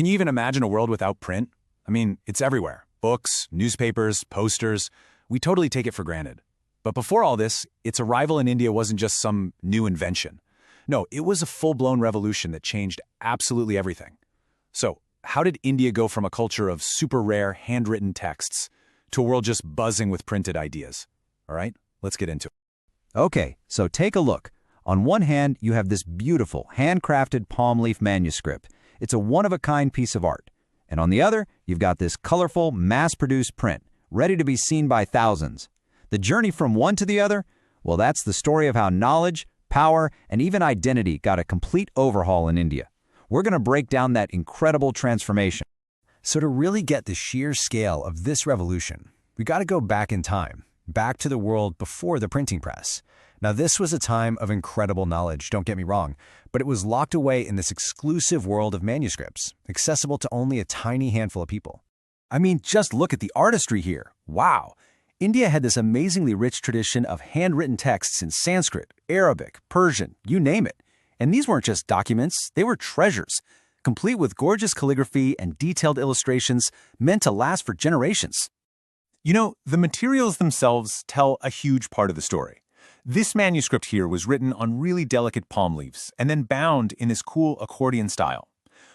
Can you even imagine a world without print? I mean, it's everywhere. Books, newspapers, posters. We totally take it for granted. But before all this, its arrival in India wasn't just some new invention. No, it was a full-blown revolution that changed absolutely everything. So, how did India go from a culture of super rare handwritten texts to a world just buzzing with printed ideas? All right, let's get into it. Okay, so take a look. On one hand, you have this beautiful, handcrafted palm leaf manuscript. It's a one-of-a-kind piece of art. And on the other, you've got this colorful, mass-produced print, ready to be seen by thousands. The journey from one to the other? Well, that's the story of how knowledge, power, and even identity got a complete overhaul in India. We're going to break down that incredible transformation. So to really get the sheer scale of this revolution, we got to go back in time, back to the world before the printing press. Now, this was a time of incredible knowledge, don't get me wrong, but it was locked away in this exclusive world of manuscripts, accessible to only a tiny handful of people. I mean, just look at the artistry here. Wow! India had this amazingly rich tradition of handwritten texts in Sanskrit, Arabic, Persian, you name it. And these weren't just documents, they were treasures, complete with gorgeous calligraphy and detailed illustrations meant to last for generations. You know, the materials themselves tell a huge part of the story. This manuscript here was written on really delicate palm leaves and then bound in this cool accordion style.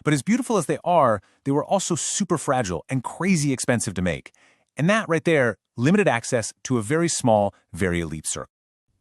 But as beautiful as they were also super fragile and crazy expensive to make. And that right there limited access to a very small, very elite circle.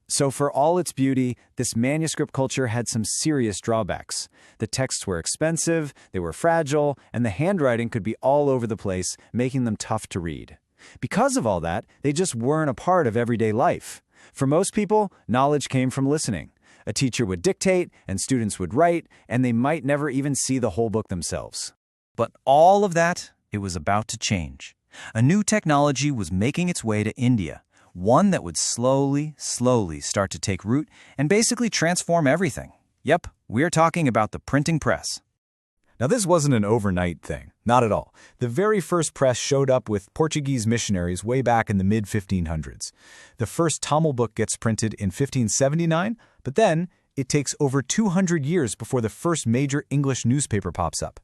So for all its beauty, this manuscript culture had some serious drawbacks. The texts were expensive, they were fragile, and the handwriting could be all over the place, making them tough to read. Because of all that, they just weren't a part of everyday life. For most people, knowledge came from listening. A teacher would dictate, and students would write, and they might never even see the whole book themselves. But all of that, it was about to change. A new technology was making its way to India, one that would slowly start to take root and basically transform everything. Yep, we're talking about the printing press. Now, this wasn't an overnight thing. Not at all. The very first press showed up with Portuguese missionaries way back in the mid-1500s. The first Tamil book gets printed in 1579, but then it takes over 200 years before the first major English newspaper pops up.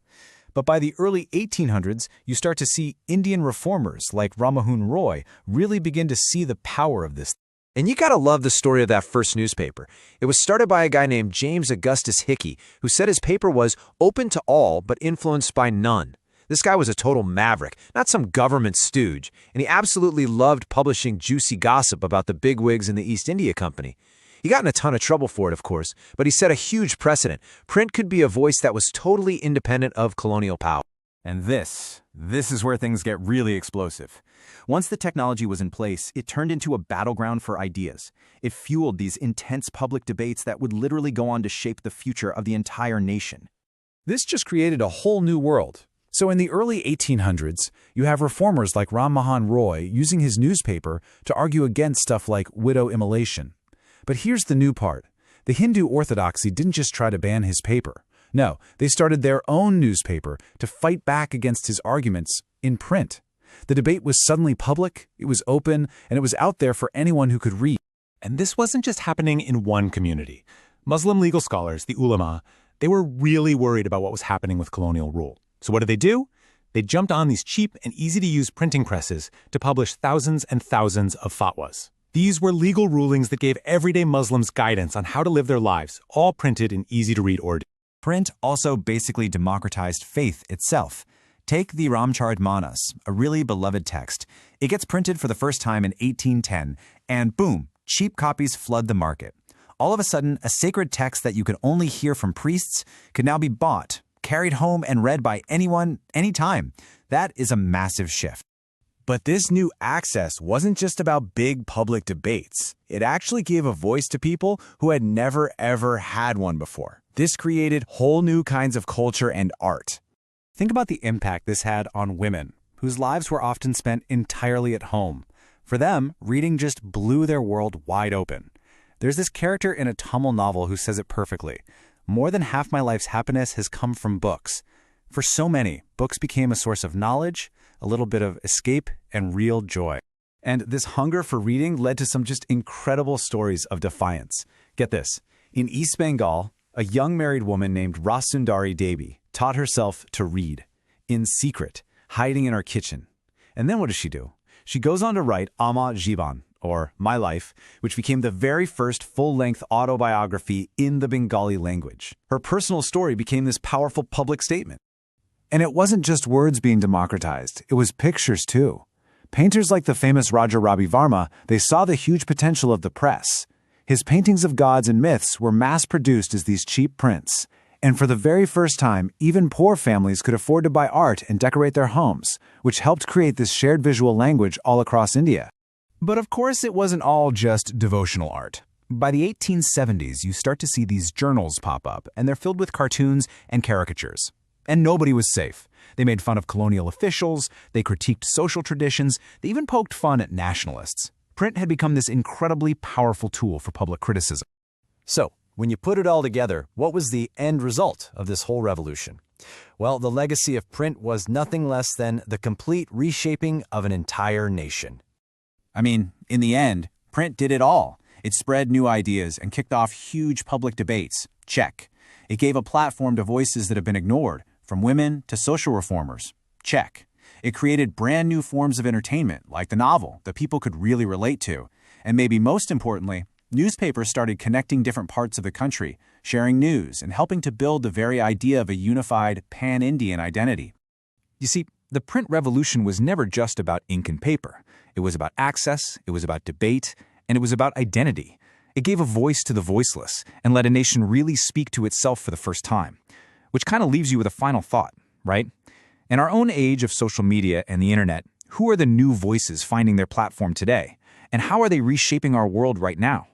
But by the early 1800s, you start to see Indian reformers like Rammohun Roy really begin to see the power of this. And you gotta love the story of that first newspaper. It was started by a guy named James Augustus Hicky, who said his paper was open to all but influenced by none. This guy was a total maverick, not some government stooge, and he absolutely loved publishing juicy gossip about the bigwigs in the East India Company. He got in a ton of trouble for it, of course, but he set a huge precedent. Print could be a voice that was totally independent of colonial power. And this is where things get really explosive. Once the technology was in place, it turned into a battleground for ideas. It fueled these intense public debates that would literally go on to shape the future of the entire nation. This just created a whole new world. So in the early 1800s, you have reformers like Rammohun Roy using his newspaper to argue against stuff like widow immolation. But here's the new part. The Hindu orthodoxy didn't just try to ban his paper. No, they started their own newspaper to fight back against his arguments in print. The debate was suddenly public, it was open, and it was out there for anyone who could read. And this wasn't just happening in one community. Muslim legal scholars, the ulama, they were really worried about what was happening with colonial rule. So what did they do? They jumped on these cheap and easy-to-use printing presses to publish thousands and thousands of fatwas. These were legal rulings that gave everyday Muslims guidance on how to live their lives, all printed in easy-to-read order. Print also basically democratized faith itself. Take the Ramcharitmanas, a really beloved text. It gets printed for the first time in 1810, and boom, cheap copies flood the market. All of a sudden, a sacred text that you could only hear from priests could now be bought, carried home, and read by anyone, anytime. That is a massive shift. But this new access wasn't just about big public debates. It actually gave a voice to people who had never, ever had one before. This created whole new kinds of culture and art. Think about the impact this had on women, whose lives were often spent entirely at home. For them, reading just blew their world wide open. There's this character in a Tamil novel who says it perfectly. More than half my life's happiness has come from books. For so many, books became a source of knowledge, a little bit of escape, and real joy. And this hunger for reading led to some just incredible stories of defiance. Get this. In East Bengal, a young married woman named Rashsundari Debi taught herself to read. in secret, hiding in our kitchen. And then what does she do? She goes on to write Ama Jiban, or My Life, which became the very first full-length autobiography in the Bengali language. Her personal story became this powerful public statement. And it wasn't just words being democratized, it was pictures too. Painters like the famous Raja Ravi Varma, they saw the huge potential of the press. His paintings of gods and myths were mass-produced as these cheap prints. And for the very first time, even poor families could afford to buy art and decorate their homes, which helped create this shared visual language all across India. But of course, it wasn't all just devotional art. By the 1870s, you start to see these journals pop up, and they're filled with cartoons and caricatures. And nobody was safe. They made fun of colonial officials, they critiqued social traditions, they even poked fun at nationalists. Print had become this incredibly powerful tool for public criticism. So, when you put it all together, what was the end result of this whole revolution? Well, the legacy of print was nothing less than the complete reshaping of an entire nation. I mean, in the end, print did it all. It spread new ideas and kicked off huge public debates. Check. It gave a platform to voices that have been ignored, from women to social reformers. Check. It created brand new forms of entertainment, like the novel, that people could really relate to. And maybe most importantly, newspapers started connecting different parts of the country, sharing news, and helping to build the very idea of a unified pan-Indian identity. You see, the print revolution was never just about ink and paper. It was about access, it was about debate, and it was about identity. It gave a voice to the voiceless and let a nation really speak to itself for the first time. Which kind of leaves you with a final thought, right? In our own age of social media and the internet, who are the new voices finding their platform today? And how are they reshaping our world right now?